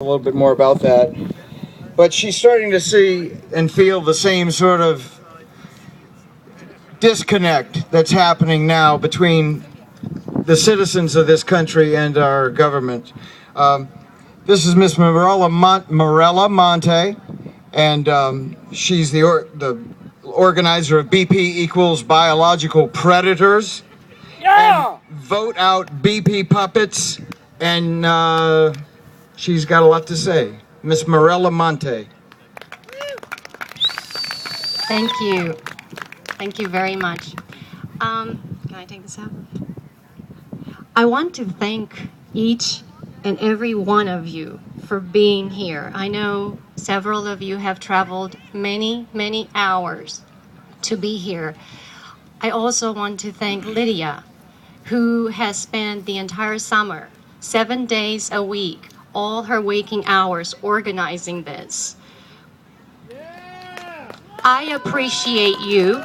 a little bit more about that. But she's starting to see and feel the same sort of disconnect that's happening now between the citizens of this country and our government. This is Miss Mirela Monte, and she's the organizer of BP equals biological predators. Yeah! And vote out BP puppets, and she's got a lot to say. Miss Mirela Monte. Thank you. Thank you very much. Can I take this out? I want to thank each and every one of you for being here. I know several of you have traveled many, many hours to be here. I also want to thank Lydia, who has spent the entire summer, 7 days a week, all her waking hours organizing this. I appreciate you.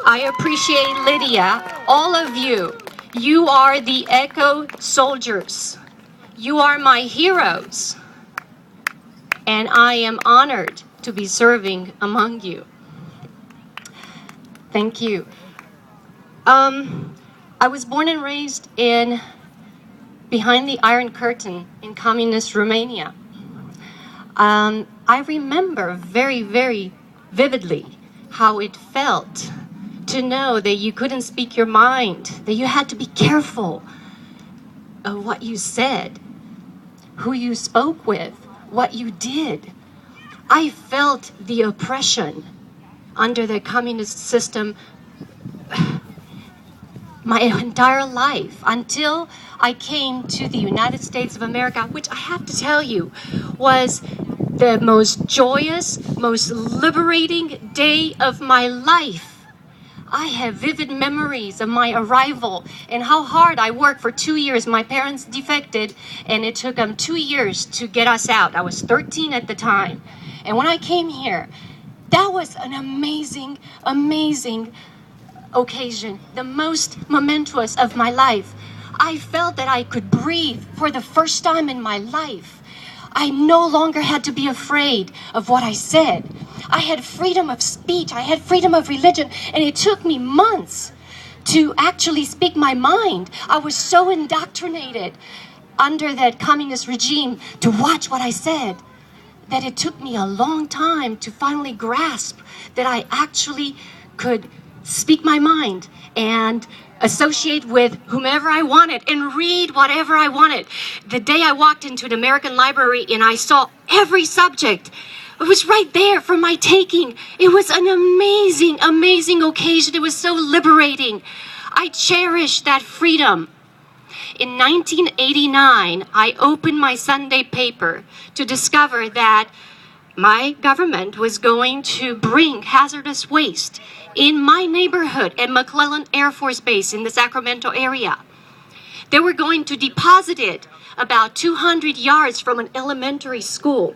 I appreciate Lydia, all of you. You are the Echo soldiers. You are my heroes. And I am honored to be serving among you. Thank you. I was born and raised behind the Iron Curtain in communist Romania. I remember very, very vividly how it felt to know that you couldn't speak your mind, that you had to be careful of what you said, who you spoke with, what you did. I felt the oppression under the communist system my entire life until I came to the United States of America, which I have to tell you was the most joyous, most liberating day of my life. I have vivid memories of my arrival and how hard I worked for 2 years. My parents defected, and it took them 2 years to get us out. I was 13 at the time. And when I came here, that was an amazing, amazing occasion, the most momentous of my life. I felt that I could breathe for the first time in my life. I no longer had to be afraid of what I said. I had freedom of speech, I had freedom of religion, and it took me months to actually speak my mind. I was so indoctrinated under that communist regime to watch what I said that it took me a long time to finally grasp that I actually could speak my mind and associate with whomever I wanted and read whatever I wanted. The day I walked into an American library and I saw every subject, it was right there for my taking. It was an amazing, amazing occasion. It was so liberating. I cherish that freedom. In 1989, I opened my Sunday paper to discover that my government was going to bring hazardous waste in my neighborhood at McClellan Air Force Base in the Sacramento area. They were going to deposit it about 200 yards from an elementary school.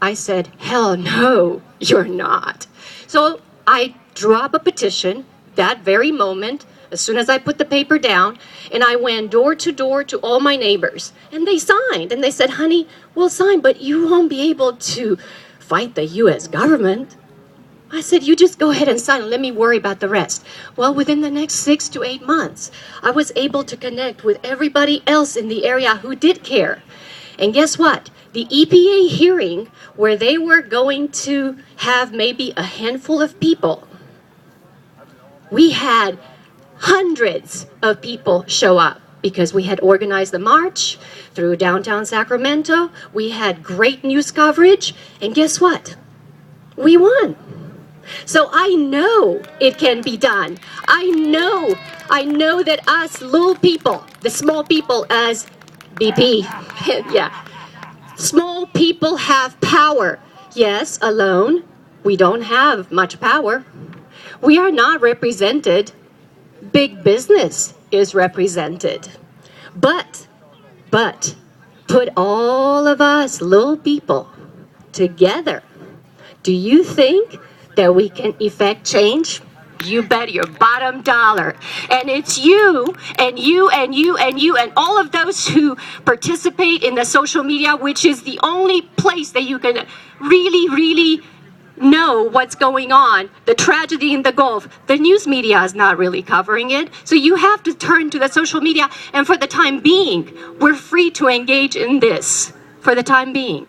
I said, hell no, you're not. So I drew up a petition that very moment, as soon as I put the paper down, and I went door to all my neighbors. And they signed, and they said, honey, we'll sign, but you won't be able to fight the U.S. government. I said, you just go ahead and sign and let me worry about the rest. Well, within the next 6 to 8 months, I was able to connect with everybody else in the area who did care. And guess what? The EPA hearing where they were going to have maybe a handful of people, we had hundreds of people show up because we had organized the march through downtown Sacramento. We had great news coverage, and guess what? We won. So I know it can be done. I know that us little people, the small people as BP, yeah, small people have power. Yes, alone, we don't have much power. We are not represented. Big business is represented. But put all of us little people together. Do you think that we can effect change? You bet your bottom dollar. And it's you and you and you and you and all of those who participate in the social media, which is the only place that you can really know what's going on, the tragedy in the Gulf. The news media is not really covering it. So you have to turn to the social media. And for the time being, we're free to engage in this for the time being.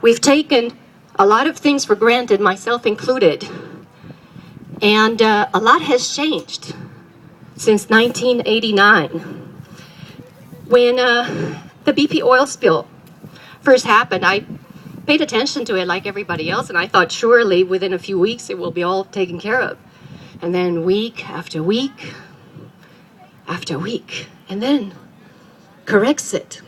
We've taken a lot of things for granted, myself included. And a lot has changed since 1989. When the BP oil spill first happened, I paid attention to it like everybody else, and I thought surely within a few weeks it will be all taken care of. And then week after week after week, and then Corexit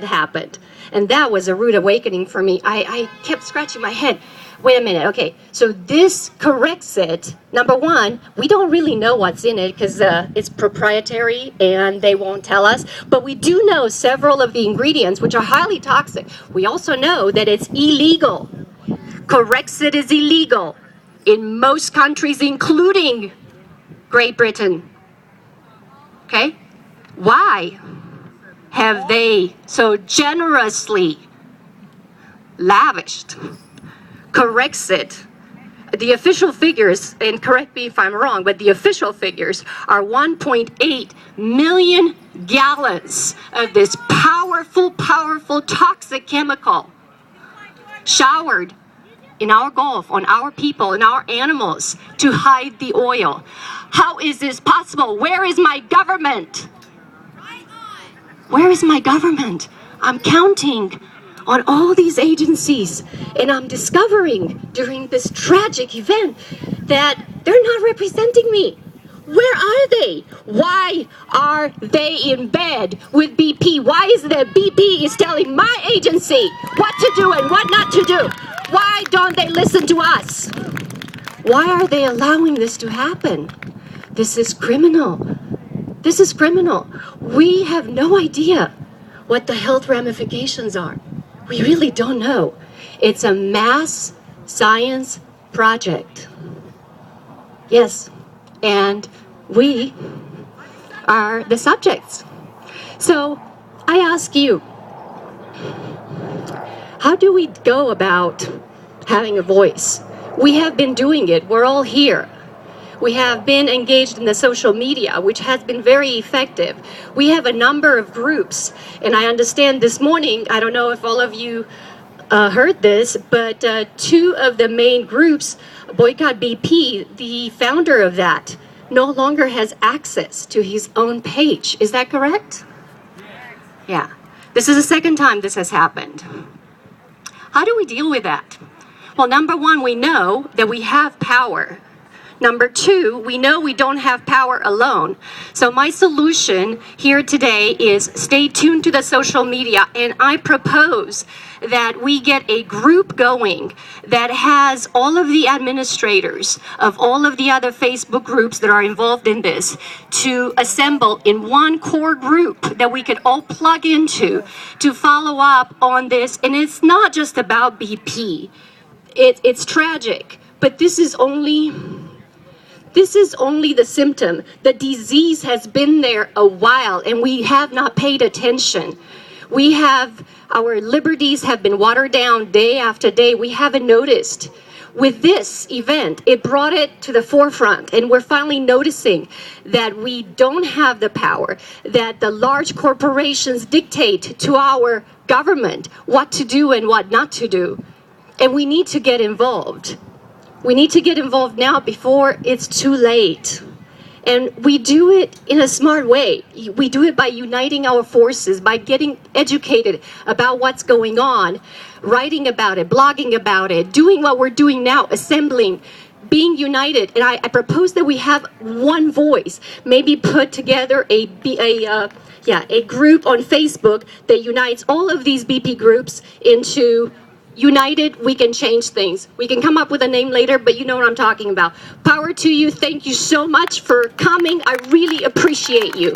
happened. And that was a rude awakening for me. I kept scratching my head. Wait a minute, okay, so this Corexit, number one, we don't really know what's in it because it's proprietary and they won't tell us, but we do know several of the ingredients which are highly toxic. We also know that it's illegal. Corexit is illegal in most countries, including Great Britain. Okay? Why have they so generously lavished Corexit? The official figures, and correct me if I'm wrong, but the official figures are 1.8 million gallons of this powerful toxic chemical showered in our Gulf, on our people, and our animals to hide the oil. How is this possible? Where is my government? Where is my government? I'm counting on all these agencies, and I'm discovering during this tragic event that they're not representing me. Where are they? Why are they in bed with BP? Why is it that BP is telling my agency what to do and what not to do? Why don't they listen to us? Why are they allowing this to happen? This is criminal. This is criminal. We have no idea what the health ramifications are. We really don't know. It's a mass science project. Yes, and we are the subjects. So I ask you, how do we go about having a voice? We have been doing it. We're all here. We have been engaged in the social media, which has been very effective. We have a number of groups, and I understand this morning, I don't know if all of you heard this, but two of the main groups, Boycott BP, the founder of that, no longer has access to his own page. Is that correct? Yeah. This is the second time this has happened. How do we deal with that? Well, number one, we know that we have power. Number two, we know we don't have power alone. So my solution here today is stay tuned to the social media, and I propose that we get a group going that has all of the administrators of all of the other Facebook groups that are involved in this to assemble in one core group that we could all plug into to follow up on this. And it's not just about BP. It's tragic, but this is only the symptom. The disease has been there a while, and we have not paid attention. Our liberties have been watered down day after day. We haven't noticed. With this event, it brought it to the forefront, and we're finally noticing that we don't have the power, that the large corporations dictate to our government what to do and what not to do. And we need to get involved. We need to get involved now before it's too late. And we do it in a smart way. We do it by uniting our forces, by getting educated about what's going on, writing about it, blogging about it, doing what we're doing now, assembling, being united. And I propose that we have one voice, maybe put together a group on Facebook that unites all of these BP groups into united. We can change things. We can come up with a name later, but you know what I'm talking about. Power to you. Thank you so much for coming. I really appreciate you.